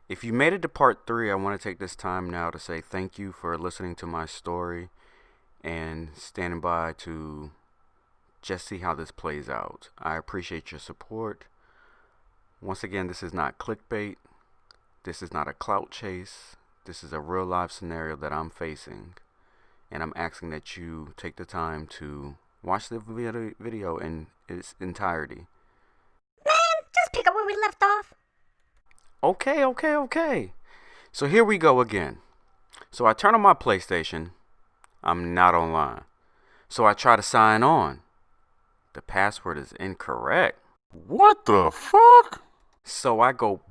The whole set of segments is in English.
If you made it to part 3, I want to take this time now to say thank you for listening to my story and standing by to just see how this plays out. I appreciate your support. Once again, this is not clickbait. This is not a clout chase. This is a real life scenario that I'm facing. And I'm asking that you take the time to watch the video in its entirety. Man, just pick up where we left off. Okay. So here we go again. So I turn on my PlayStation. I'm not online. So I try to sign on. The password is incorrect. What the fuck? So I go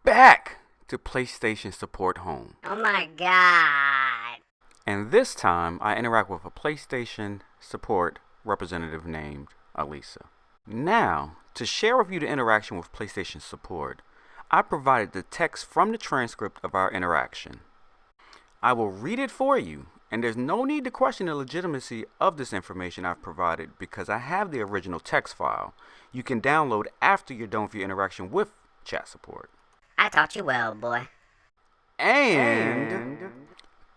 back to PlayStation Support Home. Oh my god. And this time I interact with a PlayStation Support representative named Alisa. Now, to share with you the interaction with PlayStation Support, I provided the text from the transcript of our interaction. I will read it for you, and there's no need to question the legitimacy of this information I've provided because I have the original text file you can download after you're done with your interaction with chat support. I taught you well, boy. And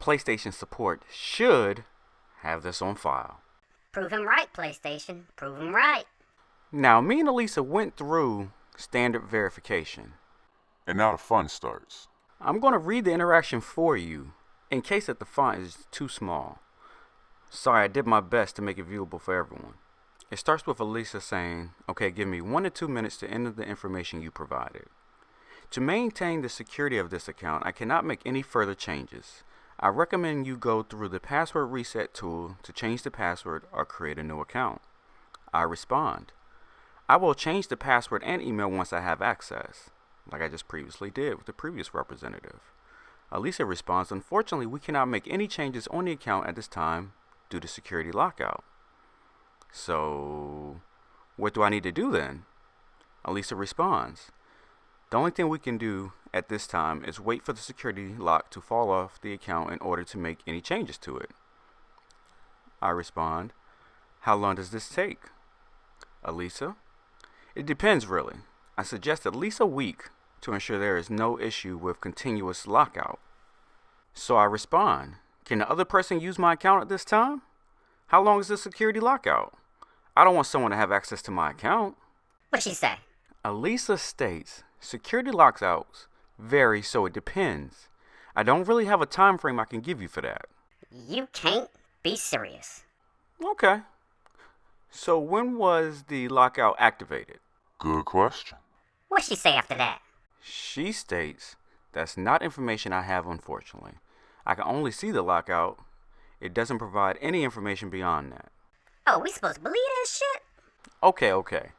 PlayStation Support should have this on file. Prove him right, PlayStation. Prove him right. Now, me and Alisa went through standard verification. And now the fun starts. I'm going to read the interaction for you in case that the font is too small. Sorry, I did my best to make it viewable for everyone. It starts with Alisa saying, okay, give me 1 to 2 minutes to enter the information you provided. To maintain the security of this account, I cannot make any further changes. I recommend you go through the password reset tool to change the password or create a new account. I respond, I will change the password and email once I have access, like I just previously did with the previous representative. Alisa responds, unfortunately, we cannot make any changes on the account at this time due to security lockout. So, what do I need to do then? Alisa responds, the only thing we can do at this time is wait for the security lock to fall off the account in order to make any changes to it. I respond, how long does this take? Alisa, it depends really. I suggest at least a week to ensure there is no issue with continuous lockout. So I respond, can the other person use my account at this time? How long is the security lockout? I don't want someone to have access to my account. What'd she say? Alisa states, security lockouts vary, so it depends. I don't really have a time frame I can give you for that. You can't be serious. Okay. So when was the lockout activated? Good question. What'd she say after that? She states, that's not information I have, unfortunately. I can only see the lockout. It doesn't provide any information beyond that. Oh, we supposed to believe this shit? Okay.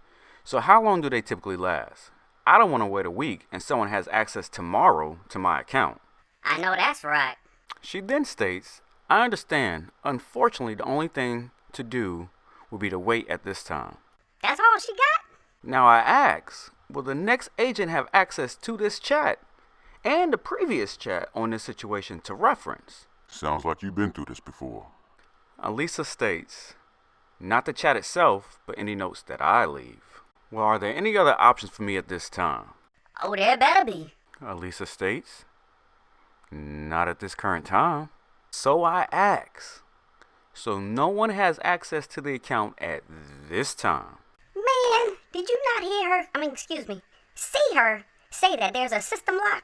So how long do they typically last? I don't want to wait a week and someone has access tomorrow to my account. I know that's right. She then states, I understand. Unfortunately, the only thing to do will be to wait at this time. That's all she got? Now I ask, will the next agent have access to this chat and the previous chat on this situation to reference? Sounds like you've been through this before. Alisa states, not the chat itself, but any notes that I leave. Well, are there any other options for me at this time? Oh, there better be. Alisa states, not at this current time. So I ask, so no one has access to the account at this time? Man, did you not hear her, see her say that there's a system lock?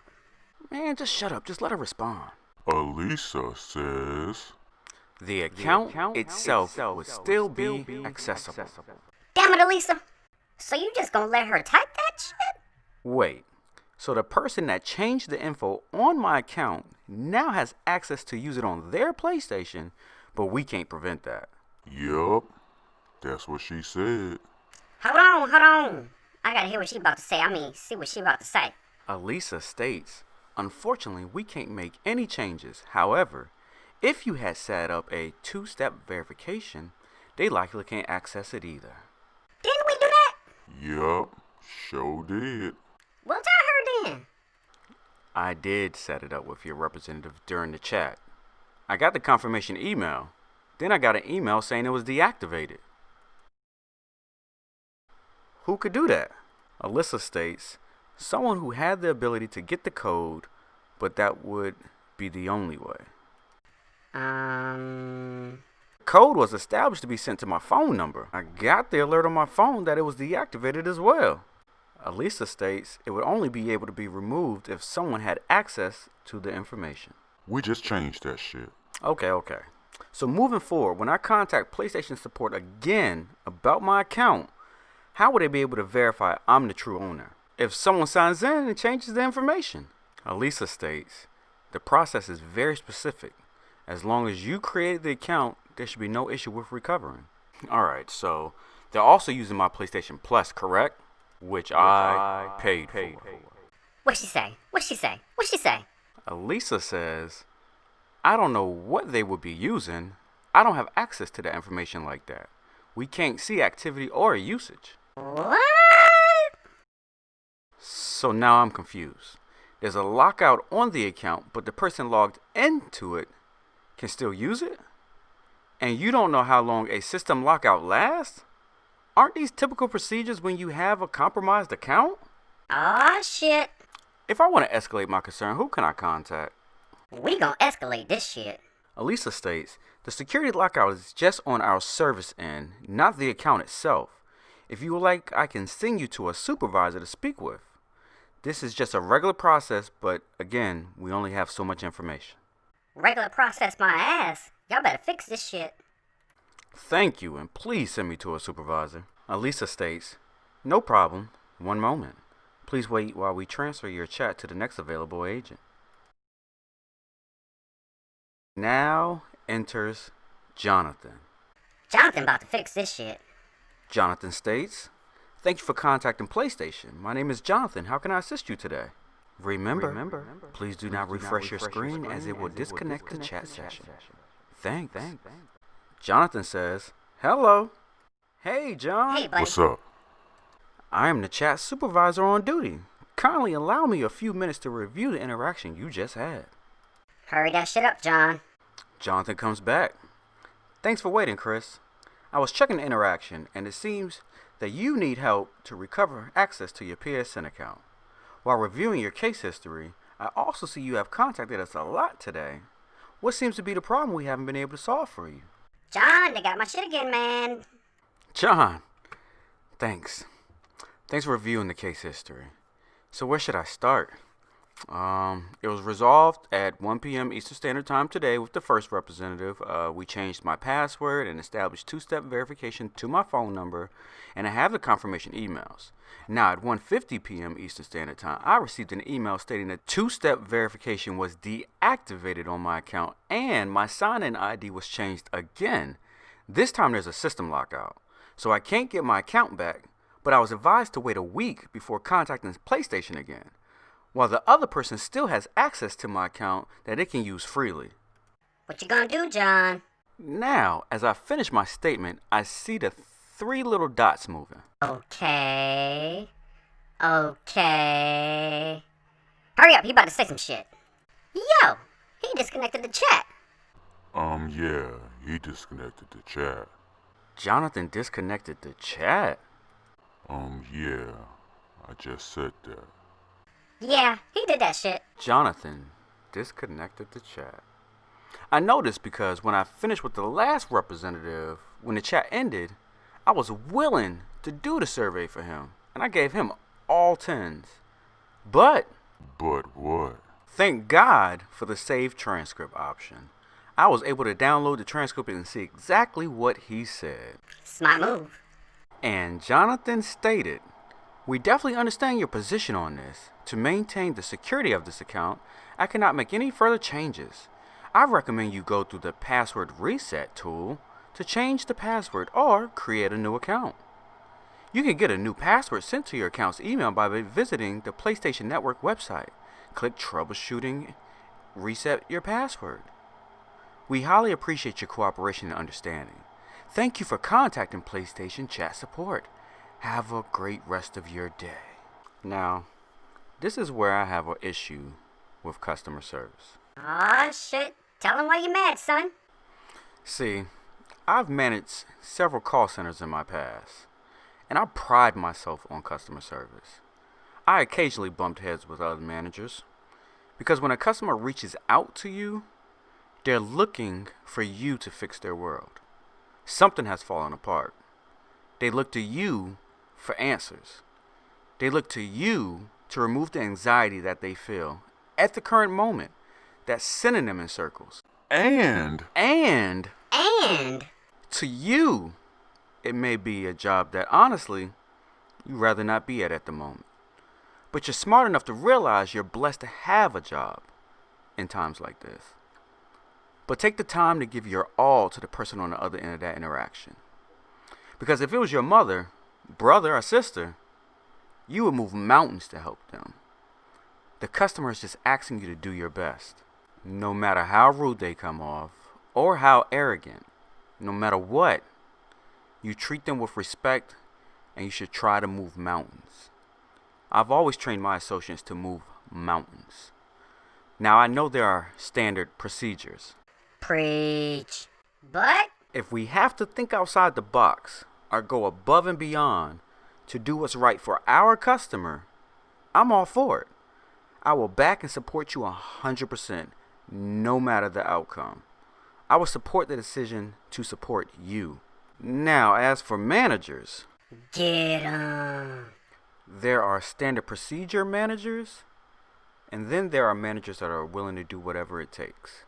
Man, just shut up. Just let her respond. Alisa says, The account itself would still be accessible. Damn it, Alisa. So you just gonna let her type that shit? Wait, so the person that changed the info on my account now has access to use it on their PlayStation, but we can't prevent that. yup, that's what she said. Hold on. I gotta hear what she about to say. See what she about to say. Alisa states, unfortunately, we can't make any changes. However, if you had set up a 2-step verification, they likely can't access it either. Didn't we do that? Yup, sure did. Well, tell her then. I did set it up with your representative during the chat. I got the confirmation email. Then I got an email saying it was deactivated. Who could do that? Alisa states, Someone who had the ability to get the code, but that would be the only way. Code was established to be sent to my phone number. I got the alert on my phone that it was deactivated as well. Elisa states it would only be able to be removed if someone had access to the information. We just changed that shit. Okay. So moving forward, when I contact PlayStation support again about my account, how would they be able to verify I'm the true owner? If someone signs in and changes the information. Elisa states the process is very specific. As long as you created the account, there should be no issue with recovering. Alright, so they're also using my PlayStation Plus, correct? Which I paid for. What'd she say? Elisa says, I don't know what they would be using. I don't have access to that information like that. We can't see activity or usage. What? So now I'm confused. There's a lockout on the account, but the person logged into it can still use it? And you don't know how long a system lockout lasts? Aren't these typical procedures when you have a compromised account? Aw, shit. If I want to escalate my concern, who can I contact? We gonna escalate this shit. Elisa states, the security lockout is just on our service end, not the account itself. If you would like, I can send you to a supervisor to speak with. This is just a regular process, but again, we only have so much information. Regular process my ass. Y'all better fix this shit. Thank you, and please send me to a supervisor. Elisa states, no problem. One moment. Please wait while we transfer your chat to the next available agent. Now enters Jonathan. Jonathan about to fix this shit. Jonathan states, thank you for contacting PlayStation. My name is Jonathan. How can I assist you today? Remember, please do not refresh your screen as it will disconnect the chat session. Thanks. Jonathan says, hello. Hey, John. Hey, buddy. What's up? I am the chat supervisor on duty. Kindly allow me a few minutes to review the interaction you just had. Hurry that shit up, John. Jonathan comes back. Thanks for waiting, Chris. I was checking the interaction, and it seems that you need help to recover access to your PSN account. While reviewing your case history, I also see you have contacted us a lot today. What seems to be the problem we haven't been able to solve for you? John, they got my shit again, man. John, thanks. Thanks for reviewing the case history. So where should I start? It was resolved at 1 p.m. Eastern Standard Time today with the first representative. We changed my password and established two-step verification to my phone number, and I have the confirmation emails. Now at 1:50 p.m. Eastern Standard Time, I received an email stating that two-step verification was deactivated on my account and my sign-in ID was changed again. This time there's a system lockout, so I can't get my account back, but I was advised to wait a week before contacting PlayStation again, while the other person still has access to my account that it can use freely. What you gonna do, John? Now, as I finish my statement, I see the three little dots moving. Okay. Hurry up, he about to say some shit. Yo, he disconnected the chat. Yeah, he disconnected the chat. Jonathan disconnected the chat? Yeah, I just said that. Yeah, he did that shit. Jonathan disconnected the chat. I noticed because when I finished with the last representative, when the chat ended, I was willing to do the survey for him, and I gave him all 10s. But what? Thank God for the save transcript option. I was able to download the transcript and see exactly what he said. Smart move. And Jonathan stated, we definitely understand your position on this. To maintain the security of this account, I cannot make any further changes. I recommend you go through the password reset tool to change the password or create a new account. You can get a new password sent to your account's email by visiting the PlayStation Network website. Click Troubleshooting, reset your password. We highly appreciate your cooperation and understanding. Thank you for contacting PlayStation Chat Support. Have a great rest of your day. Now, this is where I have an issue with customer service. Aw, shit. Tell him why you mad, son. See, I've managed several call centers in my past, and I pride myself on customer service. I occasionally bumped heads with other managers because when a customer reaches out to you, they're looking for you to fix their world. Something has fallen apart. They look to you for answers. They look to you to remove the anxiety that they feel at the current moment that's sending them in circles. And And To you, it may be a job that honestly, you'd rather not be at the moment. But you're smart enough to realize you're blessed to have a job in times like this. But take the time to give your all to the person on the other end of that interaction. Because if it was your mother, brother, or sister, you would move mountains to help them. The customer is just asking you to do your best. No matter how rude they come off, or how arrogant, no matter what, you treat them with respect and you should try to move mountains. I've always trained my associates to move mountains. Now I know there are standard procedures. preach. But If we have to think outside the box or go above and beyond to do what's right for our customer, I'm all for it. I will back and support you 100%, no matter the outcome. I will support the decision to support you. Now, as for managers, get 'em. there are standard procedure managers, and then there are managers that are willing to do whatever it takes.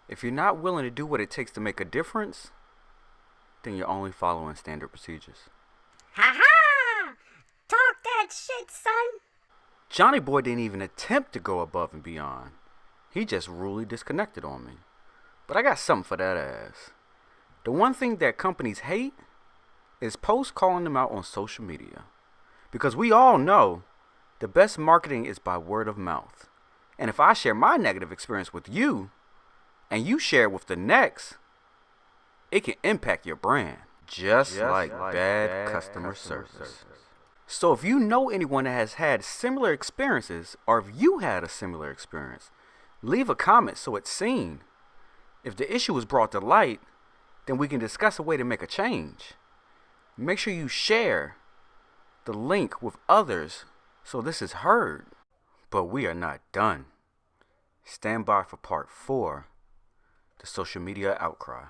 If you're not willing to do what it takes to make a difference, then you're only following standard procedures. Ha ha! Talk that shit, son. Johnny Boy didn't even attempt to go above and beyond. He just rudely disconnected on me. But I got something for that ass. The one thing that companies hate is posts calling them out on social media. Because we all know the best marketing is by word of mouth. And if I share my negative experience with you, and you share it with the next, it can impact your brand. Just like bad customer service. So if you know anyone that has had similar experiences, or if you had a similar experience, leave a comment so it's seen. If the issue is brought to light, then we can discuss a way to make a change. Make sure you share the link with others so this is heard. But we are not done. Stand by for part 4, the social media outcry.